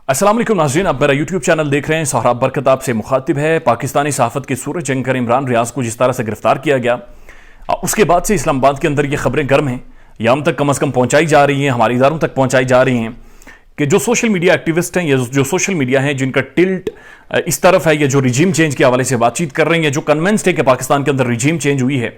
अस्सलाम वालेकुम नाज़रीन, आप मेरा यूट्यूब चैनल देख रहे हैं। सोहराब बरकत आपसे मुखातिब है। पाकिस्तानी सहाफ़त के सूरज एंकर इमरान रियाज को जिस तरह से गिरफ्तार किया गया, उसके बाद से इस्लामाबाद के अंदर ये खबरें गर्म हैं या हम तक कम से कम पहुंचाई जा रही हैं, हमारे इदारों तक पहुंचाई जा रही हैं कि जो सोशल मीडिया एक्टिविस्ट हैं या जो सोशल मीडिया हैं जिनका टिल्ट इस तरफ है या जो रिजीम चेंज के हवाले से बातचीत कर रही हैं, जो कन्विंस्ड है कि पाकिस्तान के अंदर रिजीम चेंज हुई है,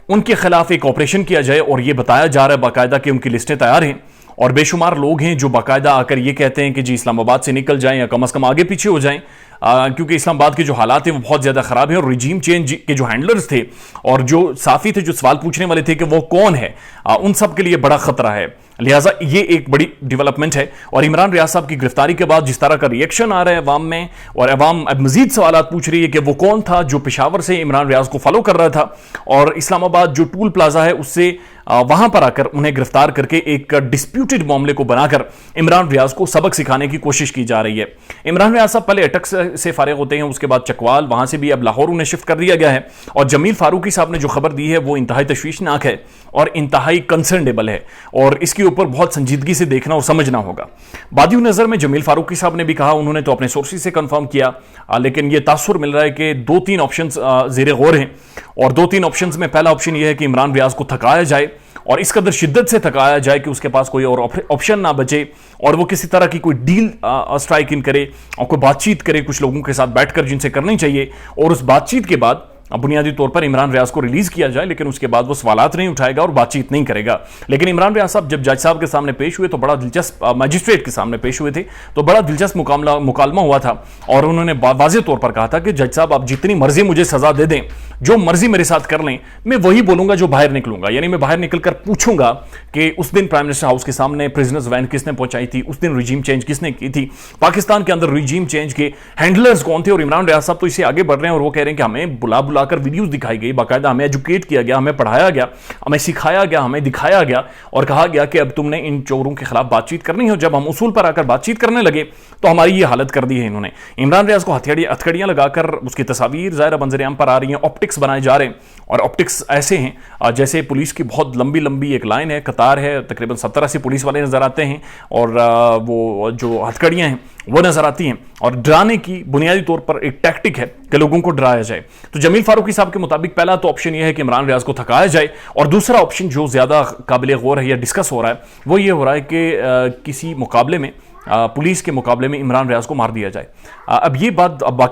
उनके खिलाफ एक ऑपरेशन किया जाए। और ये बताया जा रहा है बाकायदा कि उनकी लिस्टें तैयार हैं और बेशुमार लोग हैं जो बाकायदा आकर ये कहते हैं कि जी इस्लामाबाद से निकल जाएं या कम से कम आगे पीछे हो जाएं, क्योंकि इस्लामाबाद के जो हालात हैं वो बहुत ज़्यादा ख़राब हैं। और रिजीम चेंज के जो हैंडलर्स थे और जो साफ़ी थे, जो सवाल पूछने वाले थे कि वो कौन है, उन सब के लिए बड़ा ख़तरा है। लिहाजा ये एक बड़ी डेवलपमेंट है। और इमरान रियाज साहब की गिरफ्तारी के बाद जिस तरह का रिएक्शन आ रहा है अवाम में, और अवाम अब मजीद सवाल पूछ रही है कि वो कौन था जो पेशावर से इमरान रियाज को फॉलो कर रहा था और इस्लामाबाद जो टूल प्लाजा है उससे वहां पर आकर उन्हें गिरफ्तार करके एक डिस्प्यूटेड मामले को बनाकर इमरान रियाज को सबक सिखाने की कोशिश की जा रही है। इमरान रियाज साहब पहले अटक से फारिग होते हैं, उसके बाद चकवाल, वहां से भी अब लाहौर उन्हें शिफ्ट कर दिया गया है। और जमील फारूकी साहब ने जो खबर दी है वो इंतहाई तशवीशनाक है और इंतहाई कंसर्नेबल है और इसके ऊपर बहुत संजीदगी से देखना और समझना होगा। बादियों नजर में जमील फारूकी साहब ने भी कहा, उन्होंने तो अपने सोर्सेज से कंफर्म किया, लेकिन यह तासुर मिल रहा है कि 2-3 ऑप्शंस ज़ेरे गौर हैं। और 2-3 ऑप्शंस में पहला ऑप्शन यह है कि इमरान रियाज को थकाया जाए और इस कदर शिद्दत से थकाया जाए कि उसके पास कोई और ऑप्शन ना बचे और वो किसी तरह की कोई डील स्ट्राइक इन करे और कोई बातचीत करे कुछ लोगों के साथ बैठकर जिनसे करनी चाहिए, और उस बातचीत के बाद बुनियादी तौर पर इमरान रियाज को रिलीज किया जाए, लेकिन उसके बाद वो सवालात नहीं उठाएगा और बातचीत नहीं करेगा। लेकिन इमरान रियाज साहब जब जज साहब के सामने पेश हुए तो बड़ा दिलचस्प, मजिस्ट्रेट के सामने पेश हुए थे तो बड़ा दिलचस्प मुकालमा हुआ था और उन्होंने वाज़ेह तौर पर कहा था कि जज साहब आप जितनी मर्जी मुझे सजा दे दें, जो मर्जी मेरे साथ कर लें, मैं वही बोलूंगा जो बाहर निकलूंगा। यानी मैं बाहर निकलकर पूछूंगा कि उस दिन प्राइम मिनिस्टर हाउस के सामने प्रिजनर्स वैन किसने पहुंचाई थी, उस दिन रिजीम चेंज किसने की थी, पाकिस्तान के अंदर रिजीम चेंज के हैंडलर्स कौन थे। और इमरान रियाज साहब तो इसे आगे बढ़ रहे हैं और वो कह रहे हैं कि हमें बुलाकर वीडियोज दिखाई गई, बाकायदा हमें एजुकेट किया गया, हमें पढ़ाया गया, हमें सिखाया गया, हमें दिखाया गया और कहा गया कि अब तुमने इन चोरों के खिलाफ बातचीत करनी है। जब हम उसूल पर आकर बातचीत करने लगे तो हमारी ये हालत कर दी है इन्होंने। इमरान रियाज को हथकड़ियां लगाकर उसकी तस्वीर ज़ाहिर मंजर आम पर आ रही हैं, ऑप्टिक्स बनाए जा रहे हैं और ऑप्टिक्स ऐसे हैं जैसे पुलिस की बहुत लंबी लंबी एक लाइन है, कतार है, तकरीबन 70-80 पुलिस वाले नजर आते हैं और वो जो हथकड़ियां हैं वो नजर आती हैं। और डराने की बुनियादी तौर पर एक टैक्टिक है कि लोगों को डराया जाए। तो जमील फारूकी साहब के मुताबिक पहला तो ऑप्शन यह है कि इमरान रियाज को थकाया जाए, और दूसरा ऑप्शन जो ज्यादा काबिल गौर है या डिस्कस हो रहा है वो ये हो रहा है कि किसी मुकाबले में, पुलिस के मुकाबले में इमरान रियाज को मार दिया जाए। अब ये बात अब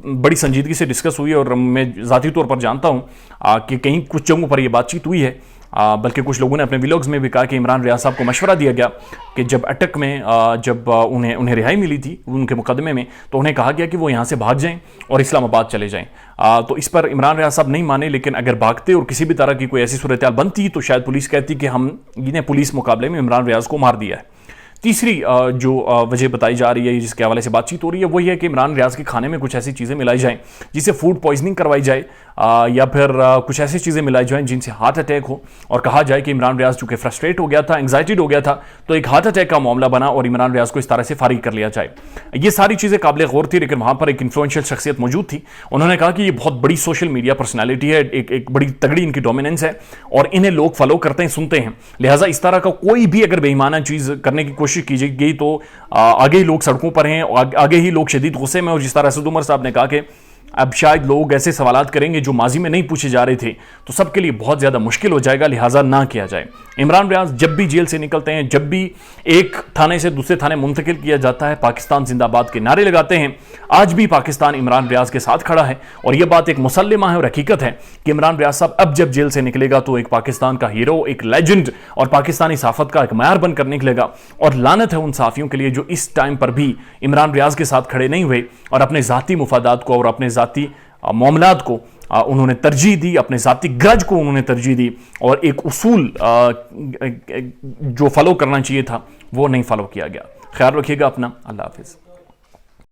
बड़ी संजीदगी से डिस्कस हुई है और मैं ज़ाती तौर पर जानता हूँ कि कहीं कुछ जगहों पर यह बातचीत हुई है, बल्कि कुछ लोगों ने अपने व्लॉग्स में भी कहा कि इमरान रियाज साहब को मशवरा दिया गया कि जब अटक में जब उन्हें रिहाई मिली थी उनके मुकदमे में, तो उन्हें कहा गया कि वो यहाँ से भाग जाएं और इस्लामाबाद चले जाएं। तो इस पर इमरान रियाज साहब नहीं माने, लेकिन अगर भागते और किसी भी तरह की कोई ऐसी सूरत बनती तो शायद पुलिस कहती कि हमने पुलिस मुकाबले में इमरान रियाज को मार दिया है। तीसरी जो वजह बताई जा रही है जिसके हवाले से बातचीत हो रही है वो ये है कि इमरान रियाज के खाने में कुछ ऐसी चीज़ें मिलाई जाएं जिससे फूड पॉइजनिंग करवाई जाए, या फिर कुछ ऐसी चीज़ें मिलाई जाएं जिनसे हार्ट अटैक हो, और कहा जाए कि इमरान रियाज चूँकि फ्रस्ट्रेट हो गया था, एंग्जाइटेड हो गया था, तो एक हार्ट अटैक का मामला बना और इमरान रियाज को इस तरह से फारिग कर लिया जाए। ये सारी चीज़ें काबिल गौर थी, लेकिन वहाँ पर एक इन्फ्लुएंशियल शख्सियत मौजूद थी। उन्होंने कहा कि ये बहुत बड़ी सोशल मीडिया पर्सनैलिटी है, एक बड़ी तगड़ी इनकी डोमिनेंस है और इन्हें लोग फॉलो करते हैं, सुनते हैं। लिहाजा इस तरह का कोई भी अगर बेईमाना चीज़ करने की कोशिश की गई तो आगे ही लोग सड़कों पर हैं, आगे ही लोग शदीद गुस्से में। और जिस तरह असद उमर साहब ने कहा कि अब शायद लोग ऐसे सवालात करेंगे जो माजी में नहीं पूछे जा रहे थे, तो सबके लिए बहुत ज़्यादा मुश्किल हो जाएगा, लिहाजा ना किया जाए। इमरान रियाज जब भी जेल से निकलते हैं, जब भी एक थाने से दूसरे थाने मुंतकिल किया जाता है, पाकिस्तान जिंदाबाद के नारे लगाते हैं। आज भी पाकिस्तान इमरान रियाज के साथ खड़ा है और यह बात एक मुसल्लिमा है और हकीकत है कि इमरान रियाज साहब अब जब जेल से निकलेगा तो एक पाकिस्तान का हीरो, एक लेजेंड और पाकिस्तानी सहाफत का एक मयार बनकर निकलेगा। और लानत है उन सहाफियों के लिए जो इस टाइम पर भी इमरान रियाज के साथ खड़े नहीं हुए और अपने ज़ाती मुफादात को और अपने ज़ाती मामलात को उन्होंने तरजीह दी, अपने ज़ाती ग्रज को उन्होंने तरजीह दी और एक उसूल जो फॉलो करना चाहिए था वो नहीं फॉलो किया गया। ख्याल रखिएगा अपना। अल्लाह हाफिज़।